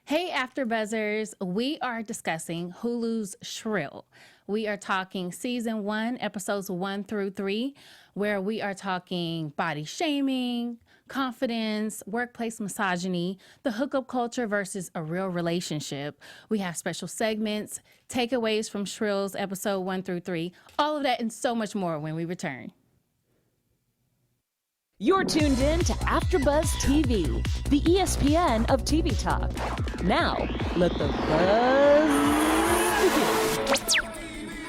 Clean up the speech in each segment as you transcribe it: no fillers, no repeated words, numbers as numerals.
Hey, AfterBuzzers! We are discussing Hulu's Shrill. We are talking season 1, episodes 1 through 3, where we are talking body shaming, confidence, workplace misogyny, the hookup culture versus a real relationship. We have special segments, takeaways from Shrill's episode 1 through 3, all of that and so much more when we return. You're tuned in to AfterBuzz TV, the ESPN of TV talk. Now, let the buzz begin.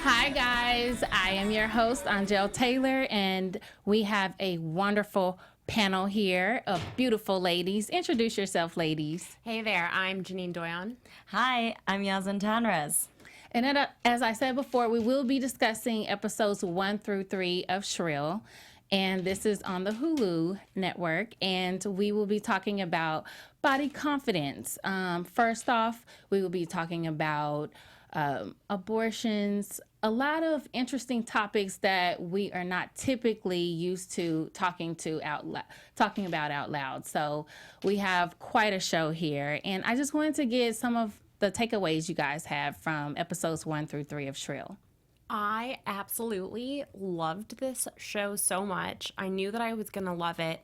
Hi guys, I am your host, Angele Taylor, and we have a wonderful panel here of beautiful ladies. Introduce yourself, ladies. Hey there, I'm Janine Doyon. Hi, I'm Yasmine Tanres. And as I said before, we will be discussing episodes 1 through 3 of Shrill. And this is on the Hulu network, and we will be talking about body confidence. First off, we will be talking about abortions, a lot of interesting topics that we are not typically used to talking about out loud. So we have quite a show here, and I just wanted to get some of the takeaways you guys have from episodes 1 through 3 of Shrill. I absolutely loved this show so much. I knew that I was going to love it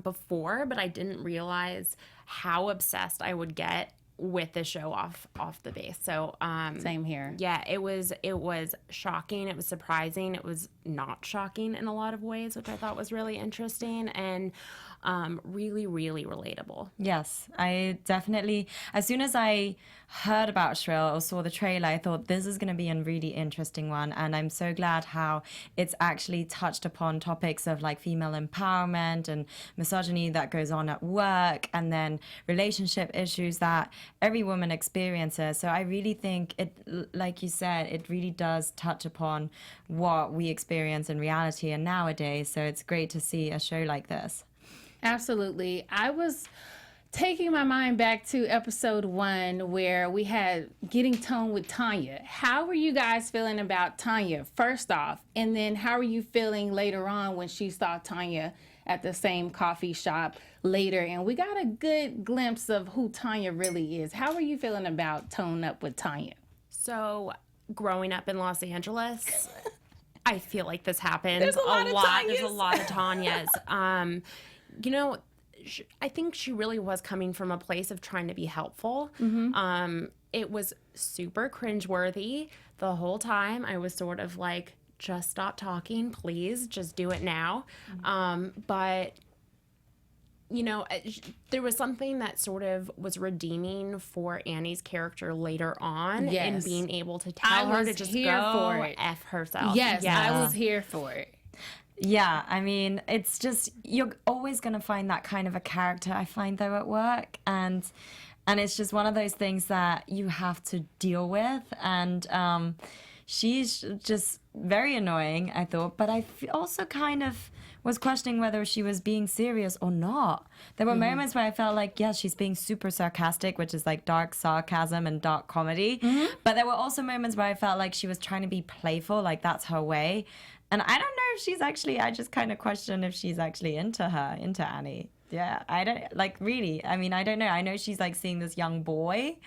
before, but I didn't realize how obsessed I would get with the show off the base. So Same here. Yeah, it was shocking. It was surprising. It was not shocking in a lot of ways, which I thought was really interesting and really, really relatable. Yes, I definitely, as soon as I heard about Shrill or saw the trailer, I thought this is going to be a really interesting one. And I'm so glad how it's actually touched upon topics of like female empowerment and misogyny that goes on at work, and then relationship issues that every woman experiences. So I really think it, like you said, it really does touch upon what we experience in reality and nowadays. So it's great to see a show like this. Absolutely. I was taking my mind back to episode 1 where we had Getting Toned with Tanya. How were you guys feeling about Tanya, first off? And then how are you feeling later on when she saw Tanya at the same coffee shop later? And we got a good glimpse of who Tanya really is. How are you feeling about Tone Up with Tanya? So growing up in Los Angeles, I feel like this happens There's a lot. There's a lot of Tanyas. You know, I think she really was coming from a place of trying to be helpful. Mm-hmm. It was super cringeworthy the whole time. I was sort of like, just stop talking, please. Just do it now. Mm-hmm. But, you know, there was something that sort of was redeeming for Annie's character later on. Yes. And being able to tell her to just go F herself. Yes, I was here for it. Yeah, I mean, it's just, you're always going to find that kind of a character, I find, though, at work. And it's just one of those things that you have to deal with. And she's just very annoying, I thought. But I also kind of was questioning whether she was being serious or not. There were moments where I felt like, yes, she's being super sarcastic, which is like dark sarcasm and dark comedy. Mm-hmm. But there were also moments where I felt like she was trying to be playful, like that's her way. And I don't know if she's actually, I just kind of question if she's actually into Annie. Yeah, I don't, like, really, I mean, I don't know. I know she's, like, seeing this young boy,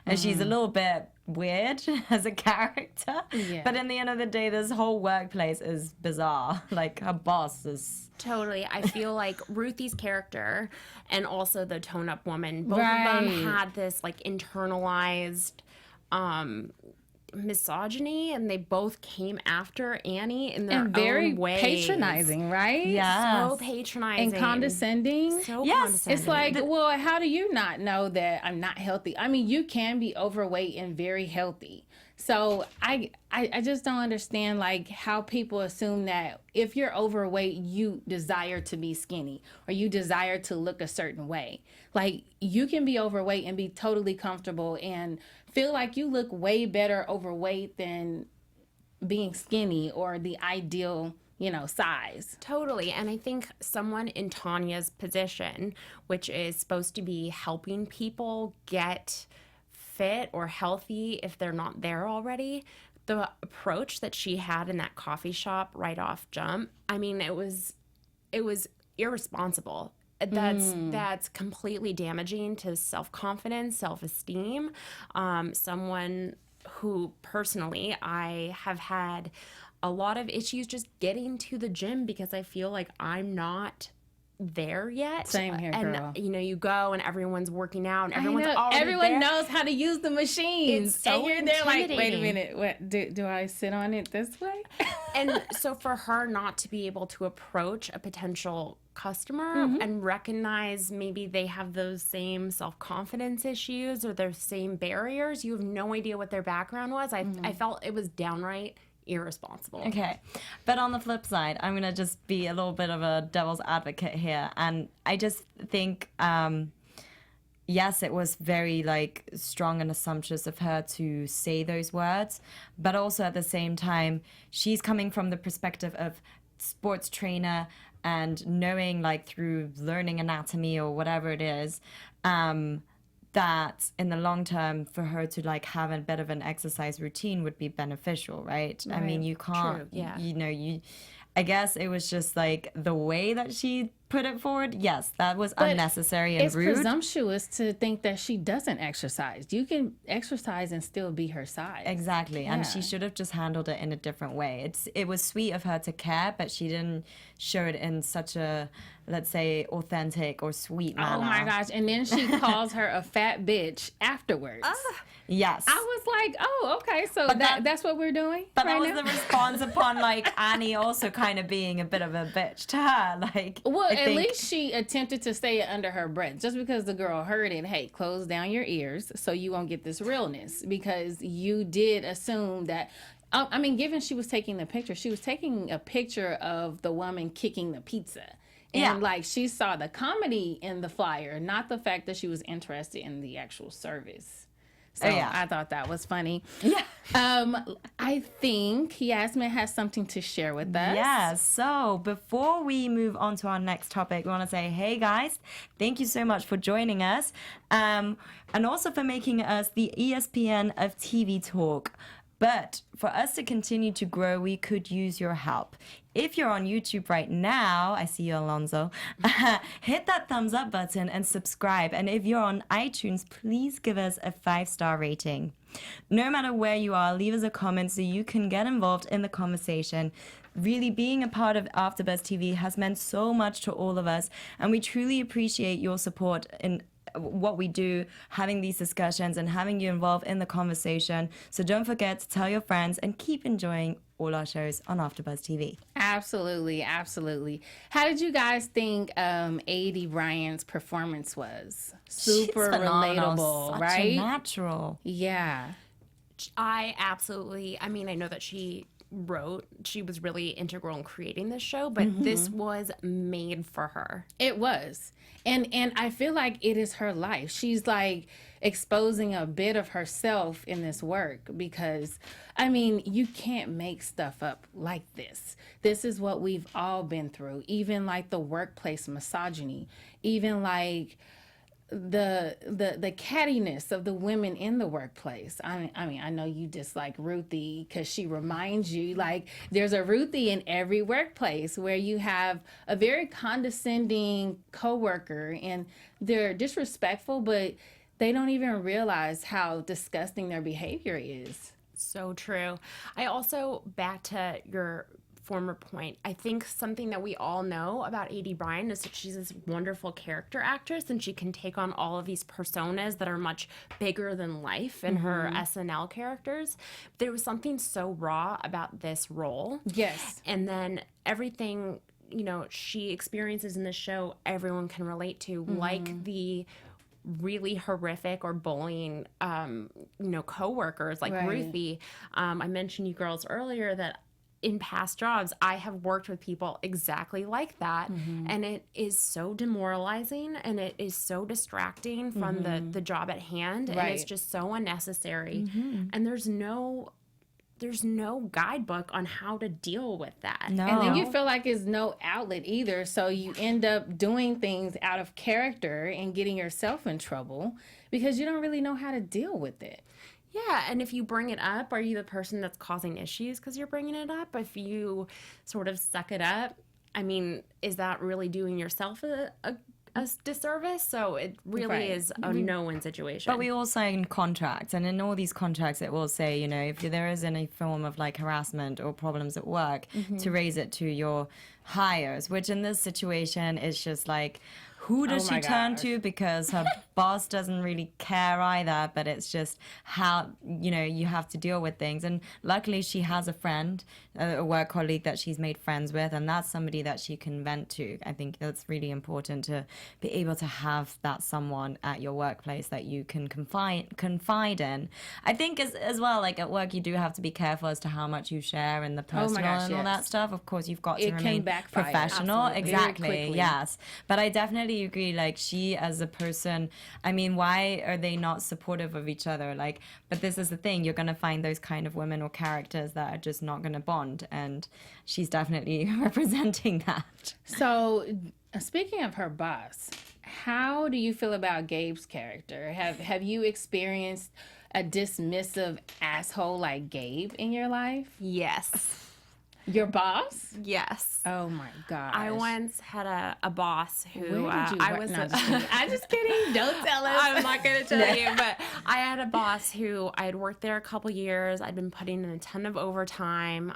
and she's a little bit weird as a character. Yeah. But in the end of the day, this whole workplace is bizarre. Like, her boss is... Totally. I feel like Ruthie's character and also the tone-up woman, both of them had this, like, internalized... misogyny, and they both came after Annie in their very own ways. Patronizing, right? Yeah, so patronizing and condescending. So yes, condescending. It's like, well, how do you not know that I'm not healthy? I mean, you can be overweight and very healthy. So I just don't understand, like, how people assume that if you're overweight, you desire to be skinny or you desire to look a certain way. Like, you can be overweight and be totally comfortable and feel like you look way better overweight than being skinny or the ideal, size. Totally. And I think someone in Tanya's position, which is supposed to be helping people get fit or healthy if they're not there already, the approach that she had in that coffee shop right off jump, I mean, it was irresponsible. That's completely damaging to self-confidence, self-esteem. Someone who personally I have had a lot of issues just getting to the gym because I feel like I'm not there yet. Same here, and girl. you know, you go and everyone's working out and everyone's I know. already Everyone there. knows how to use the machines. It's so and you're there like, wait a intimidating. minute, what do I sit on it this way? And so for her not to be able to approach a potential customer and recognize maybe they have those same self-confidence issues or their same barriers, you have no idea what their background was. I felt it was downright irresponsible. Okay. But on the flip side, I'm going to just be a little bit of a devil's advocate here. And I just think, yes, it was very like strong and assumptuous of her to say those words. But also at the same time, she's coming from the perspective of sports trainer and knowing like through learning anatomy or whatever it is, that in the long term for her to like have a bit of an exercise routine would be beneficial, right? I mean, you can't, True, yeah. you know, I guess it was just like the way that she put it forward. Yes, that was unnecessary and It's rude. presumptuous to think that she doesn't exercise. You can exercise and still be her size. Exactly, and she Yeah. should have just handled it in a different way. It was sweet of her to care, but she didn't show it in such a, let's say, authentic or sweet manner. Oh my gosh. And then she calls her a fat bitch afterwards. Yes. I was like, oh, okay. So that- that's what we're doing But right that was now? the response upon like Annie also kind of being a bit of a bitch to her. Like, Well, I at think- least she attempted to say it under her breath. Just because the girl heard it, hey, close down your ears so you won't get this realness. Because you did assume that, I mean, given she was taking the picture, she was taking a picture of the woman kicking the pizza. And Yeah. like she saw the comedy in the flyer, not the fact that she was interested in the actual service. So yeah. I thought that was funny. Yeah. I think Yasmine has something to share with us. Yeah, so before we move on to our next topic, we want to say, hey guys, thank you so much for joining us, and also for making us the ESPN of TV talk. But for us to continue to grow, we could use your help. If you're on YouTube right now, I see you, Alonzo, hit that thumbs up button and subscribe. And if you're on iTunes, please give us a 5-star rating. No matter where you are, leave us a comment so you can get involved in the conversation. Really, being a part of AfterBuzz TV has meant so much to all of us, and we truly appreciate your support in what we do, having these discussions and having you involved in the conversation. So don't forget to tell your friends and keep enjoying all our shows on AfterBuzz TV. Absolutely, absolutely. How did you guys think Aidy Bryant's performance was? Super She's phenomenal, relatable, such right? a natural. Yeah. I mean, I know that she was really integral in creating this show, but this was made for her. It was. And I feel like it is her life. She's like exposing a bit of herself in this work because, I mean, you can't make stuff up like this. This is what we've all been through, even like the workplace misogyny, even like the cattiness of the women in the workplace. I mean, I know you dislike Ruthie because she reminds you, like, there's a Ruthie in every workplace where you have a very condescending coworker and they're disrespectful, but they don't even realize how disgusting their behavior is. So true. I also, back to your former point, I think something that we all know about Aidy Bryant is that she's this wonderful character actress and she can take on all of these personas that are much bigger than life in her SNL characters. There was something so raw about this role. Yes. And then everything, you know, she experiences in the show, everyone can relate to, like the really horrific or bullying, coworkers like Right. Ruthie. I mentioned you girls earlier that in past jobs, I have worked with people exactly like that. And it is so demoralizing and it is so distracting from the job at hand. And it's Right. just so unnecessary. And there's no guidebook on how to deal with that. No. And then you feel like it's no outlet either. So you end up doing things out of character and getting yourself in trouble because you don't really know how to deal with it. Yeah, and if you bring it up, are you the person that's causing issues because you're bringing it up? If you sort of suck it up, I mean, is that really doing yourself a a disservice. So it really Right. is a no-win situation. But we all sign contracts, and in all these contracts, it will say, you know, if there is any form of like harassment or problems at work, to raise it to your hires. Which in this situation is just like, who does Oh she my turn gosh. to? Because her boss doesn't really care either. But it's just how, you know, you have to deal with things. And luckily, she has a friend, a work colleague that she's made friends with, and that's somebody that she can vent to. I think that's really important to be able to have that someone at your workplace that you can confide in. I think as well, like at work, you do have to be careful as to how much you share in the personal gosh, and all that yes. stuff. Of course, you've got to It can remain backfire. professional. Absolutely. Very Exactly. quickly. Yes. But I definitely agree. Like she, as a person, I mean, why are they not supportive of each other? Like, but this is the thing. You're going to find those kind of women or characters that are just not going to bond. And she's definitely representing that. So, speaking of her boss, how do you feel about Gabe's character? Have you experienced a dismissive asshole like Gabe in your life? yes. Your boss? Yes. Oh my gosh. I once had a boss who Where did you I work? was. No, just kidding. I'm just kidding. Don't tell us. I'm not going to tell you, but I had a boss who I had worked there a couple years. I'd been putting in a ton of overtime.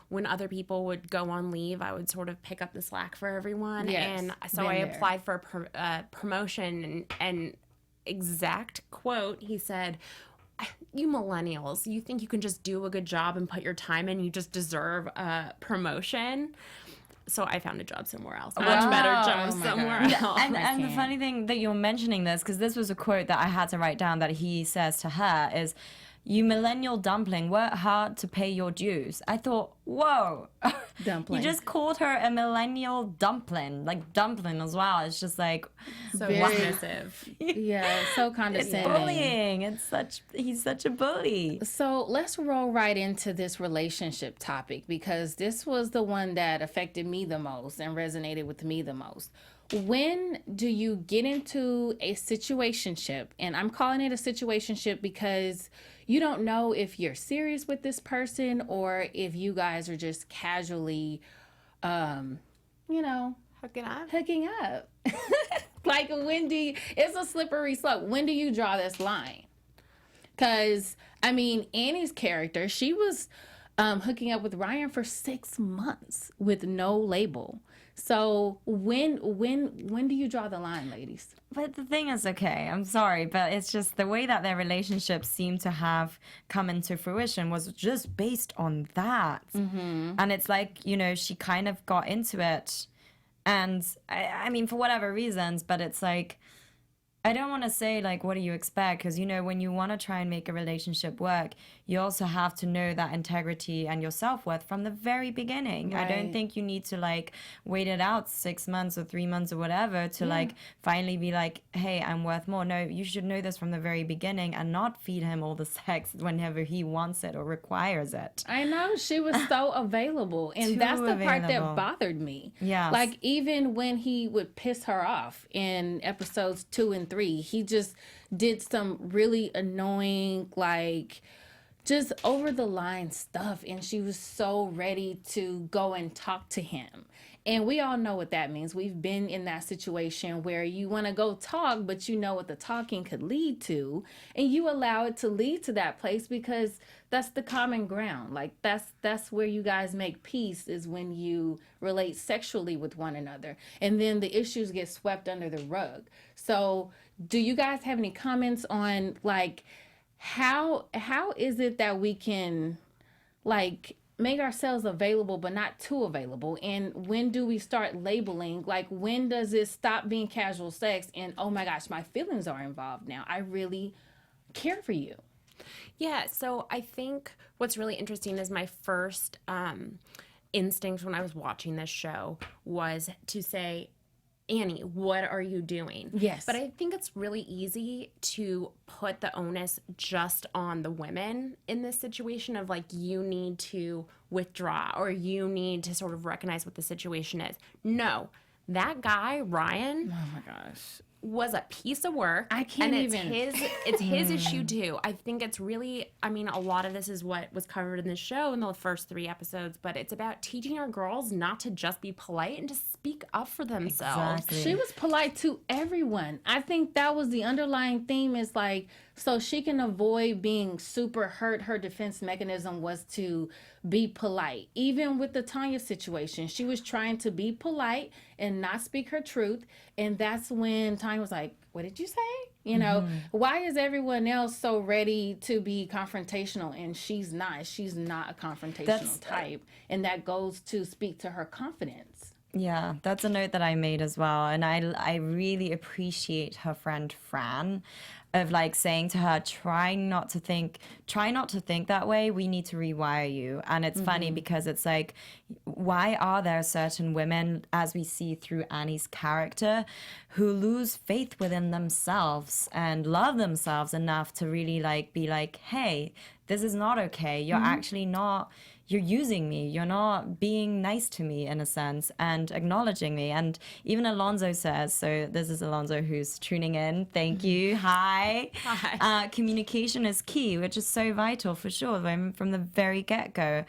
When other people would go on leave, I would sort of pick up the slack for everyone. Yes, And so been I there. applied for a promotion, and exact quote, he said, "You millennials, you think you can just do a good job and put your time in, you just deserve a promotion." So I found a job somewhere else, a much better job Oh my somewhere God. else. And the can't. funny thing that you're mentioning this, because this was a quote that I had to write down that he says to her is, "You millennial dumpling, work hard to pay your dues." I thought, whoa. Dumpling. You just called her a millennial dumpling, like dumpling as well. It's just like, So Very- dismissive. Yeah, so it's condescending. bullying. He's such a bully. So let's roll right into this relationship topic because this was the one that affected me the most and resonated with me the most. When do you get into a situationship? And I'm calling it a situationship because you don't know if you're serious with this person or if you guys are just casually, Hooking up. hooking up. Like it's a slippery slope. When do you draw this line? Because, I mean, Annie's character, she was hooking up with Ryan for 6 months with no label. So when do you draw the line, ladies? But the thing is, okay, I'm sorry, but it's just the way that their relationship seemed to have come into fruition was just based on that. Mm-hmm. And it's like, you know, she kind of got into it. And I mean, for whatever reasons, but it's like, I don't want to say, like, what do you expect? Because, you know, when you want to try and make a relationship work, you also have to know that integrity and your self-worth from the very beginning. I don't Right. think you need to, like, wait it out 6 months or 3 months or whatever to, like, finally be like, hey, I'm worth more. No, you should know this from the very beginning and not feed him all the sex whenever he wants it or requires it. I know she was so available, and Too that's the part available. that bothered me. Yes. Like even when he would piss her off in episodes 2 and 3, he just did some really annoying, like just over the line stuff, and she was so ready to go and talk to him. And we all know what that means. We've been in that situation where you want to go talk, but you know what the talking could lead to, and you allow it to lead to that place because that's the common ground. Like that's where you guys make peace, is when you relate sexually with one another, and then the issues get swept under the rug. So do you guys have any comments on like how is it that we can like make ourselves available but not too available? And when do we start labeling? Like when does it stop being casual sex and oh my gosh, my feelings are involved now, I really care for you? Yeah, so I think what's really interesting is my first instinct when I was watching this show was to say, Annie, what are you doing? Yes. But I think it's really easy to put the onus just on the women in this situation of like, you need to withdraw or you need to sort of recognize what the situation is. No, that guy, Ryan, Oh my gosh. was a piece of work. I can't and even. It's his issue too. I think it's really, I mean, a lot of this is what was covered in the show in the first 3 episodes, but it's about teaching our girls not to just be polite and to speak up for themselves. Exactly. She was polite to everyone. I think that was the underlying theme, is like, so she can avoid being super hurt. Her defense mechanism was to be polite. Even with the Tanya situation, she was trying to be polite and not speak her truth. And that's when Tanya was like, what did you say? You know, why is everyone else so ready to be confrontational and she's not? She's not a confrontational type. And that goes to speak to her confidence. Yeah, that's a note that I made as well. And I really appreciate her friend Fran of like saying to her, try not to think that way. We need to rewire you. And it's funny because it's like, why are there certain women, as we see through Annie's character, who lose faith within themselves and love themselves enough to really like be like, hey, this is not okay. You're actually not, you're using me. You're not being nice to me in a sense and acknowledging me. And even Alonso says, so this is Alonso who's tuning in. Thank you. Hi. Hi. Communication is key, which is so vital for sure from the very get-go.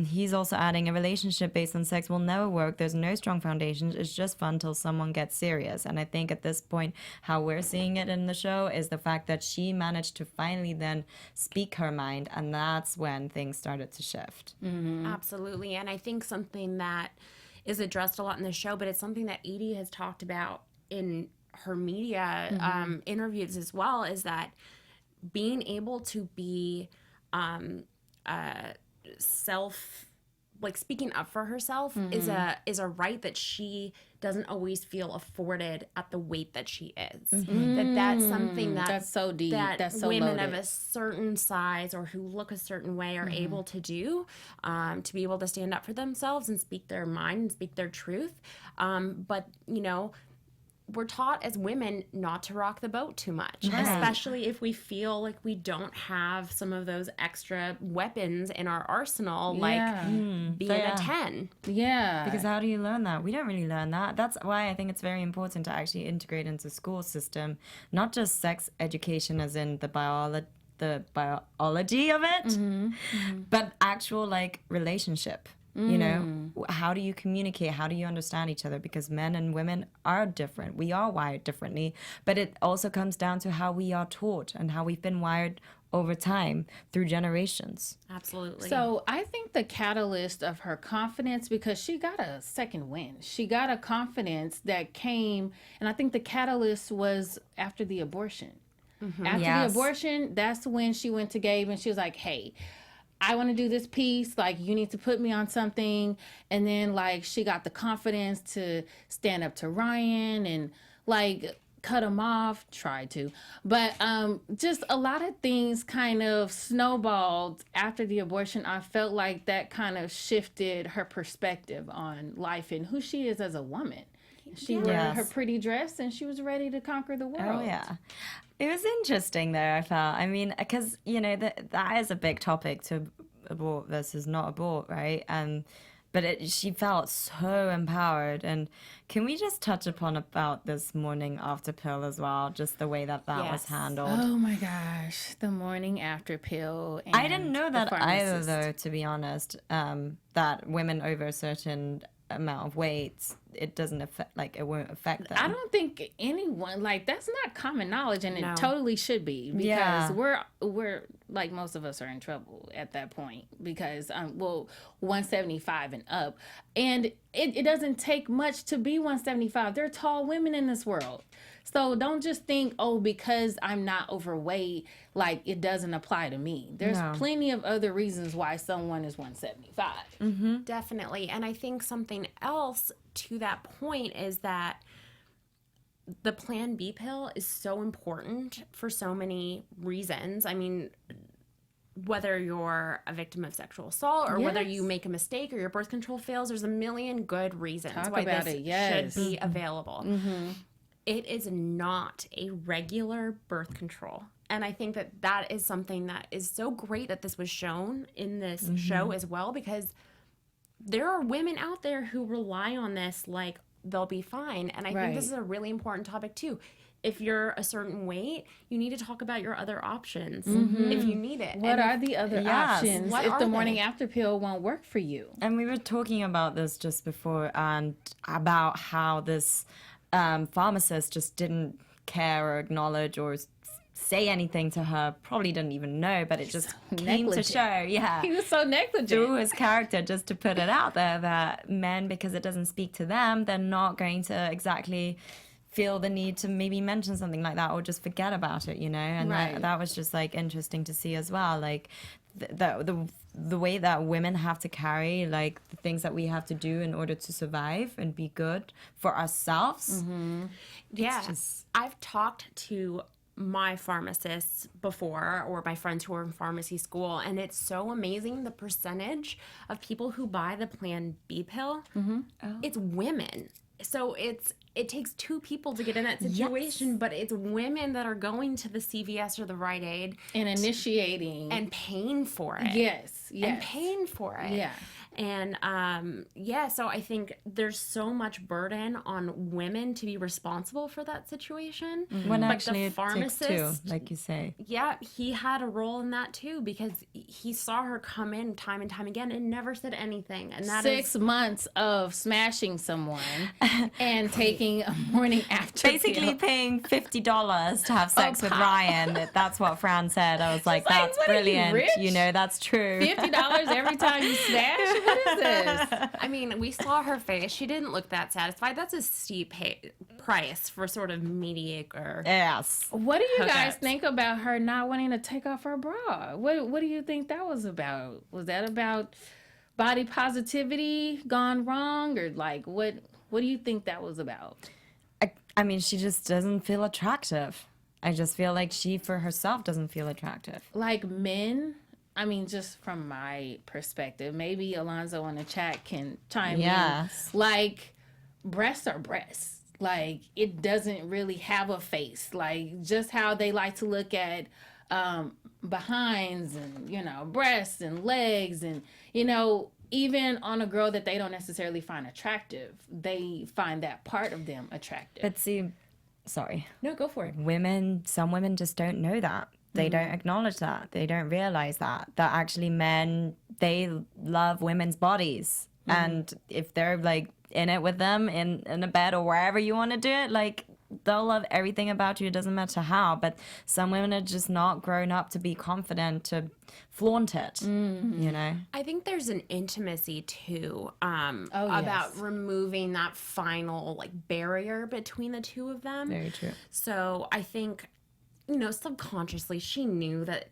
He's also adding, a relationship based on sex will never work. There's no strong foundations. It's just fun till someone gets serious. And I think at this point, how we're seeing it in the show is the fact that she managed to finally then speak her mind. And that's when things started to shift. Absolutely. And I think something that is addressed a lot in the show, but it's something that Aidy has talked about in her media interviews as well, is that being able to be speaking up for herself is a right that she doesn't always feel afforded at the weight that she is. That's something That's so deep. that That's so women loaded. of a certain size or who look a certain way are able to do, to be able to stand up for themselves and speak their mind and speak their truth. But, you know, we're taught as women not to rock the boat too much, especially if we feel like we don't have some of those extra weapons in our arsenal, like being a 10. Yeah. Because how do you learn that? We don't really learn that. That's why I think it's very important to actually integrate into school system, not just sex education as in the biology of it, but actual like relationship. You know, how do you communicate? How do you understand each other? Because men and women are different. We are wired differently. But it also comes down to how we are taught and how we've been wired over time through generations. Absolutely. So I think the catalyst of her confidence, because she got a second win. She got a confidence that came, and I think the catalyst was after the abortion. After the abortion, that's when she went to Gabe and she was like, hey, I want to do this piece. Like, you need to put me on something. And then, like, she got the confidence to stand up to Ryan and, like, cut him off. Tried to. But just a lot of things kind of snowballed after the abortion. I felt like that kind of shifted her perspective on life and who she is as a woman. She wore her pretty dress and she was ready to conquer the world. Oh, yeah. It was interesting, though, I felt. I mean, because, you know, that is a big topic to abort versus not abort, right? But she felt so empowered. And can we just touch upon about this morning after pill as well? Just the way that was handled. Oh, my gosh. The morning after pill. And I didn't know that either, pharmacist. though, to be honest, that women over a certain amount of weight, it doesn't affect, like, it won't affect them. I don't think anyone, like, that's not common knowledge, and No. it totally should be, because Yeah. we're like, most of us are in trouble at that point, because 175 and up, and it doesn't take much to be 175. There are tall women in this world, so don't just think, oh, because I'm not overweight, like, it doesn't apply to me. There's plenty of other reasons why someone is 175. Definitely. And I think something else to that point is that the Plan B pill is so important for so many reasons. I mean, whether you're a victim of sexual assault or whether you make a mistake or your birth control fails, there's a million good reasons why about this it, yes. should be available. It is not a regular birth control. And I think that that is something that is so great that this was shown in this show as well, because there are women out there who rely on this like they'll be fine. And I think this is a really important topic too. If you're a certain weight, you need to talk about your other options if you need it. What are the other options What if are the they? morning after pill won't work for you? And we were talking about this just before, and about how this pharmacist just didn't care or acknowledge or say anything to her. Probably didn't even know, but it just came to show. Yeah, He was so negligent. through his character, just to put it out there that men, because it doesn't speak to them, they're not going to exactly feel the need to maybe mention something like that or just forget about it, you know. And that was just like interesting to see as well, like the way that women have to carry, like the things that we have to do in order to survive and be good for ourselves. Yeah, I've talked to my pharmacists before, or my friends who are in pharmacy school, and it's so amazing the percentage of people who buy the Plan B pill. It's women. So it takes two people to get in that situation, but it's women that are going to the CVS or the Rite Aid and initiating and paying for it. Yes. And paying for it. Yeah. And so I think there's so much burden on women to be responsible for that situation. When But actually the it takes pharmacist, two, like you say. yeah, he had a role in that too, because he saw her come in time and time again and never said anything. And that 6 months of smashing someone and taking a morning after Basically pill. paying $50 to have sex with Ryan. That's what Fran said. I was like, like, that's what are you, brilliant. rich? You know, that's true. $50 every time you smash? What is this? I mean, we saw her face. She didn't look that satisfied. That's a steep price for sort of mediocre. Yes. What do you guys Hookups. think about her not wanting to take off her bra? What do you think that was about? Was that about body positivity gone wrong, or like what do you think that was about? I mean, she just doesn't feel attractive. I just feel like she, for herself, doesn't feel attractive. Like men, I mean, just from my perspective, maybe Alonzo in the chat can chime Yes. in. Like, breasts are breasts. Like, it doesn't really have a face. Like, just how they like to look at behinds and, you know, breasts and legs and, you know, even on a girl that they don't necessarily find attractive, they find that part of them attractive. But see, sorry. No, go for it. Some women just don't know that. They don't acknowledge that. They don't realize that actually men, they love women's bodies. And if they're like in it with them in a bed or wherever you want to do it, like they'll love everything about you. It doesn't matter how. But some women are just not grown up to be confident, to flaunt it, you know? I think there's an intimacy too about removing that final like barrier between the two of them. Very true. So I think, you know, subconsciously she knew that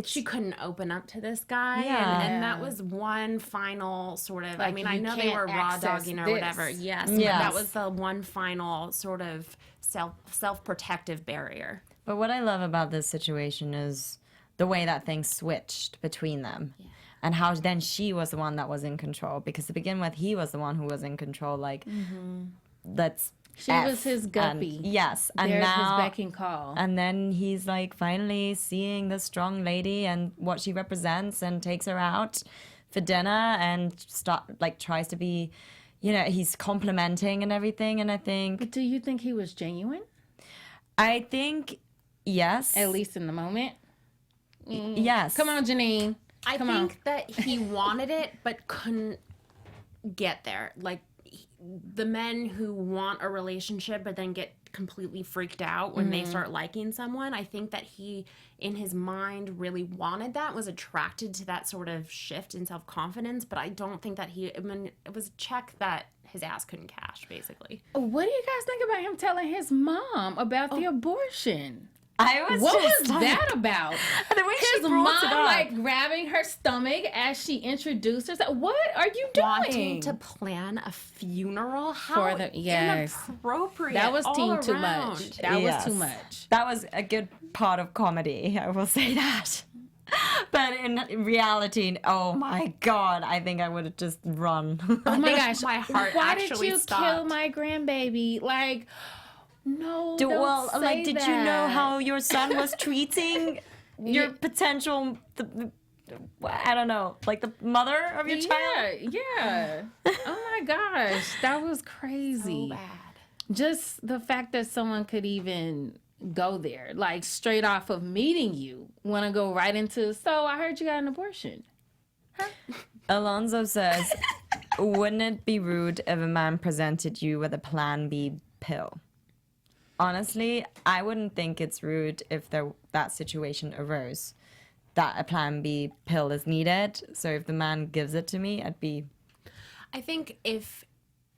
she couldn't open up to this guy. Yeah. And that was one final sort of, I Like, mean, I you know they can't were raw access dogging or this. whatever. Yes. Yes. But that was the one final sort of self-protective barrier. But what I love about this situation is the way that things switched between them. Yeah. And how then she was the one that was in control. Because to begin with, he was the one who was in control. Like, She was his guppy. Yes. And There's now, his beck and call. and then he's like finally seeing the strong lady and what she represents and takes her out for dinner and tries to be, you know, he's complimenting and everything. And I think, But do you think he was genuine? yes. At least in the moment? Yes. Come on, Janine. I think that he wanted it but couldn't get there. Like the men who want a relationship but then get completely freaked out when they start liking someone, I think that he in his mind really wanted that, was attracted to that sort of shift in self-confidence, but I don't think that it was a check that his ass couldn't cash, basically. What do you guys think about him telling his mom about the abortion? What What was that about? The way she His brought mom it up. like grabbing her stomach as she introduced herself. What are you doing? Wanting to plan a funeral? How yes. inappropriate. That was all teen too around. much. That Yes. was too much. That was a good part of comedy, I will say that. But in reality, oh my God, I think I would have just run. Oh my gosh. my heart Why actually did you stopped. kill my grandbaby? Like, no, don't say did that. you know how your son was treating your potential I don't know, like the mother of your child. Yeah. Oh my gosh, that was crazy. So bad. Just the fact that someone could even go there, like straight off of meeting you, want to go right into, so I heard you got an abortion. Alonso says, wouldn't it be rude if a man presented you with a Plan B pill? Honestly, I wouldn't think it's rude if that situation arose, that a Plan B pill is needed. So if the man gives it to me, I think if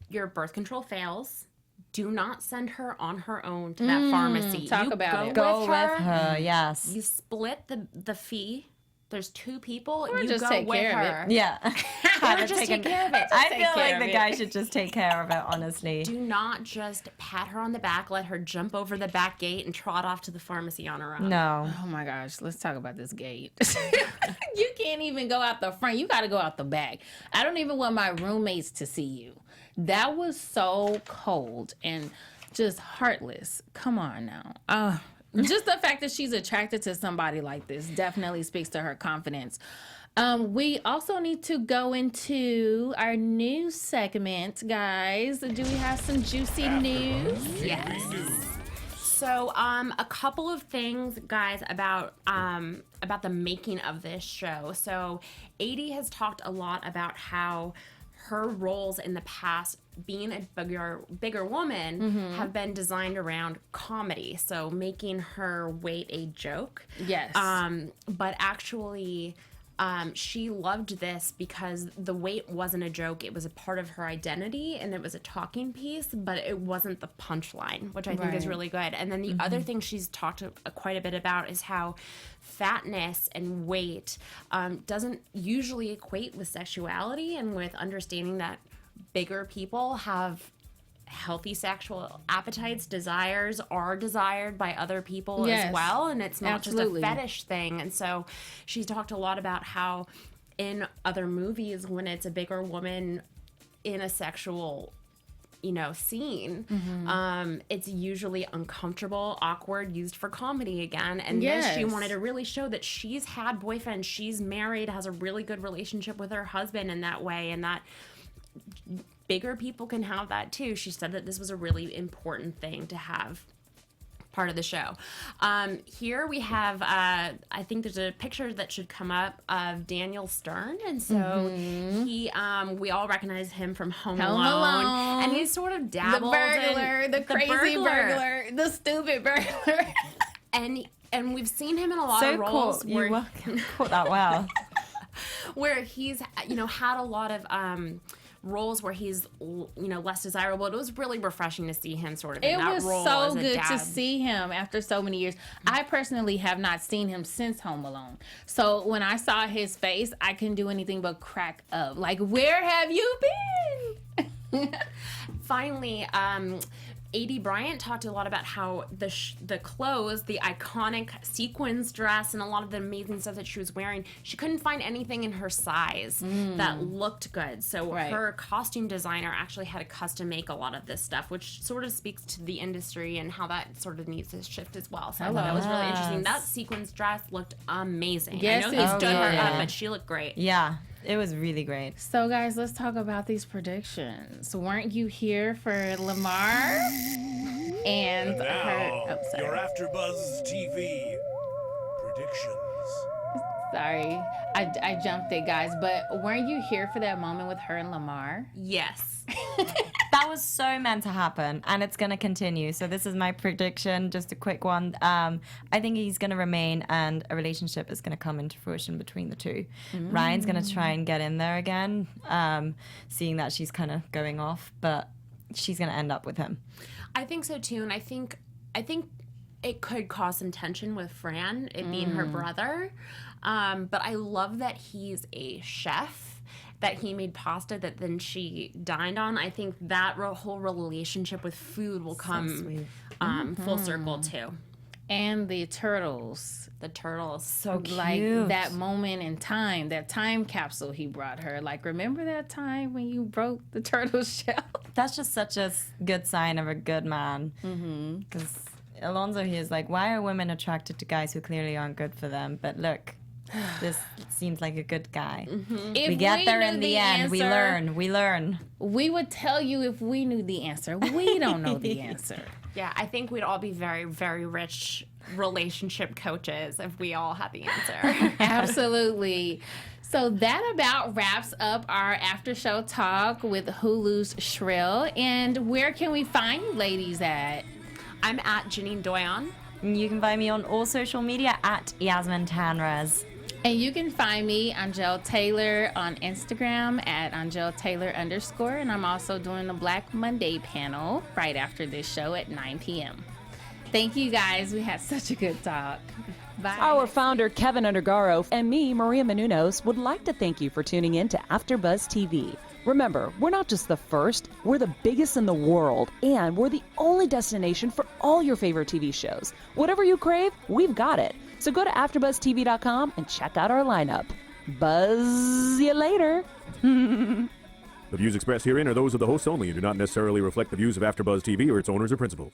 your birth control fails, do not send her on her own to that pharmacy. Talk about it. go with her, yes. You split the fee. There's 2 people. Or you just go take with care of her. it. Yeah. Or just take care of it. I take feel care like of the it. guy should just take care of it, honestly. Do not just pat her on the back, let her jump over the back gate and trot off to the pharmacy on her own. No. Oh my gosh, let's talk about this gate. You can't even go out the front. You got to go out the back. I don't even want my roommates to see you. That was so cold and just heartless. Come on now. Just the fact that she's attracted to somebody like this definitely speaks to her confidence. We also need to go into our news segment, guys. Do we have some juicy news? Yes. So, a couple of things, guys, about the making of this show. So, Aidy has talked a lot about how her roles in the past, being a bigger woman, have been designed around comedy. So making her weight a joke. Yes. But actually, she loved this because the weight wasn't a joke. It was a part of her identity and it was a talking piece, but it wasn't the punchline, which I think is Right. really good. And then the other thing she's talked quite a bit about is how fatness and weight doesn't usually equate with sexuality, and with understanding that bigger people have healthy sexual appetites, desires are desired by other people Yes, as well, and it's not absolutely. just a fetish thing. And so she's talked a lot about how in other movies, when it's a bigger woman in a sexual scene, it's usually uncomfortable, awkward, used for comedy again. And then she Yes. wanted to really show that she's had boyfriends, she's married, has a really good relationship with her husband in that way, and that bigger people can have that too. She said that this was a really important thing to have part of the show. Here we have, I think there's a picture that should come up of Daniel Stern. And so he, we all recognize him from Home Alone. And he's sort of The dabbled burglar, in the crazy burglar, the stupid burglar. And we've seen him in a lot So of roles cool. You caught that well. where he's, had a lot of roles where he's, less desirable. It was really refreshing to see him sort of in It that was role so as a good dad. to see him after so many years. I personally have not seen him since Home Alone. So when I saw his face, I couldn't do anything but crack up. Like, where have you been? Finally, Aidy Bryant talked a lot about how the clothes, the iconic sequins dress, and a lot of the amazing stuff that she was wearing, she couldn't find anything in her size that looked good. So Right. her costume designer actually had to custom make a lot of this stuff, which sort of speaks to the industry and how that sort of needs to shift as well. So I thought that was really interesting. That sequins dress looked amazing. Yes, I know he it stood her did. up, but she looked great. Yeah, it was really great. So, guys, let's talk about these predictions. Weren't you here for Lamar and her? Now, Oh, sorry. your AfterBuzz TV predictions. Sorry, I jumped it, guys. But weren't you here for that moment with her and Lamar? Yes. That was so meant to happen, and it's going to continue. So this is my prediction, just a quick one. I think he's going to remain, and a relationship is going to come into fruition between the two. Ryan's going to try and get in there again, seeing that she's kind of going off, but she's going to end up with him. I think so too, and I think it could cause some tension with Fran, it being her brother. But I love that he's a chef, that he made pasta that then she dined on. I think that whole relationship with food will come full circle too. And the turtles. The turtles. So cute. Like that moment in time, that time capsule he brought her. Like, remember that time when you broke the turtle shell? That's just such a good sign of a good man. Because Alonso, he is like, why are women attracted to guys who clearly aren't good for them? But look, this seems like a good guy. If We get there knew in the end. We learn. We would tell you if we knew the answer. We don't know the answer. Yeah, I think we'd all be very, very rich relationship coaches if we all had the answer. Absolutely. So that about wraps up our after show talk with Hulu's Shrill. And where can we find you ladies at? I'm at Janine Doyon. You can find me on all social media at Yasmine Tanraz. And you can find me, Angele Taylor, on Instagram at Angele Taylor _. And I'm also doing the Black Monday panel right after this show at 9 p.m. Thank you guys. We had such a good talk. Bye. Our founder, Keven Undergaro, and me, Maria Menounos, would like to thank you for tuning in to AfterBuzz TV. Remember, we're not just the first, we're the biggest in the world, and we're the only destination for all your favorite TV shows. Whatever you crave, we've got it. So go to AfterBuzzTV.com and check out our lineup. Buzz you later. The views expressed herein are those of the hosts only and do not necessarily reflect the views of AfterBuzz TV or its owners or principals.